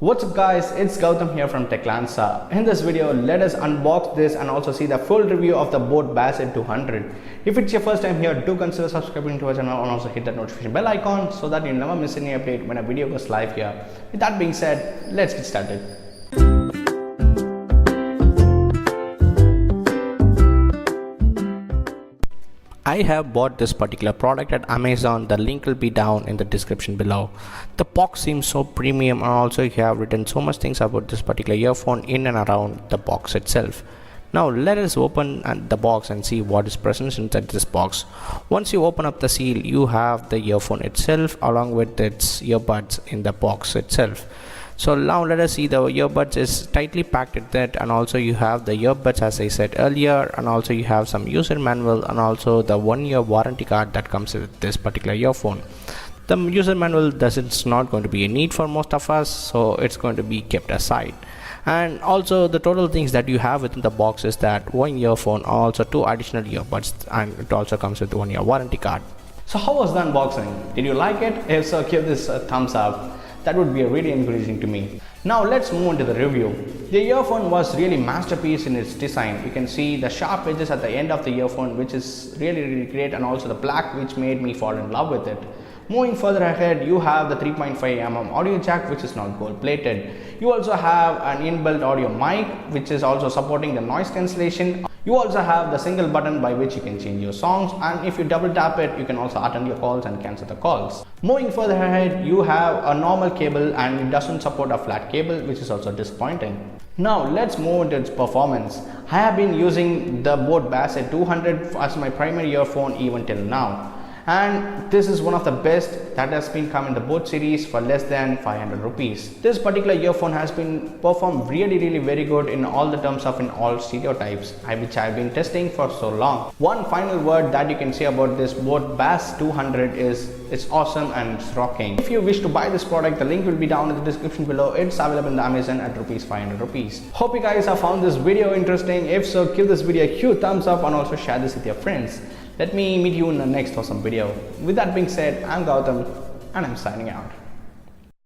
What's up guys, it's Gautam here from TechLancer. In this video, let us unbox this and also see the full review of the Boast 500. If it's your first time here, do consider subscribing to our channel and also hit that notification bell icon so that you'll never miss any update when a video goes live here. With that being said, let's get started. I have bought this particular product at Amazon. The link will be down in the description below. The box seems so premium, and also you have written so much things about this particular earphone in and around the box itself. Now let us open the box and see what is present inside this box. Once you open up the seal, you have the earphone itself along with its earbuds in the box itself. So now let us see the earbuds is tightly packed with that, and also you have the earbuds as I said earlier, and also you have some user manual and also the 1-year warranty card that comes with this particular earphone. The user manual it's not going to be a need for most of us, so it's going to be kept aside. And also the total things that you have within the box is that 1 earphone, also 2 additional earbuds, and it also comes with 1-year warranty card. So how was the unboxing? Did you like it? If so, give this a thumbs up. That would be really encouraging to me. Now let's move on to the review. The earphone was really masterpiece in its design. You can see the sharp edges at the end of the earphone, which is really great, and also the black, which made me fall in love with it. Moving further ahead, you have the 3.5mm audio jack, which is not gold plated. You also have an inbuilt audio mic, which is also supporting the noise cancellation. You also have the single button by which you can change your songs, and if you double tap it, you can also attend your calls and cancel the calls. Moving further ahead, you have a normal cable and it doesn't support a flat cable, which is also disappointing. Now let's move into its performance. I have been using the Boast 500 as my primary earphone even till now. And this is one of the best that has been come in the Boast series for less than 500 rupees. This particular earphone has been performed really very good in all the terms of in all stereotypes, which I've been testing for so long. One final word that you can say about this Boast 500 is it's awesome and it's rocking. If you wish to buy this product, the link will be down in the description below. It's available in the Amazon at Rs.500. Hope you guys have found this video interesting. If so, give this video a huge thumbs up and also share this with your friends. Let me meet you in the next awesome video. With that being said, I'm Gautam and I'm signing out.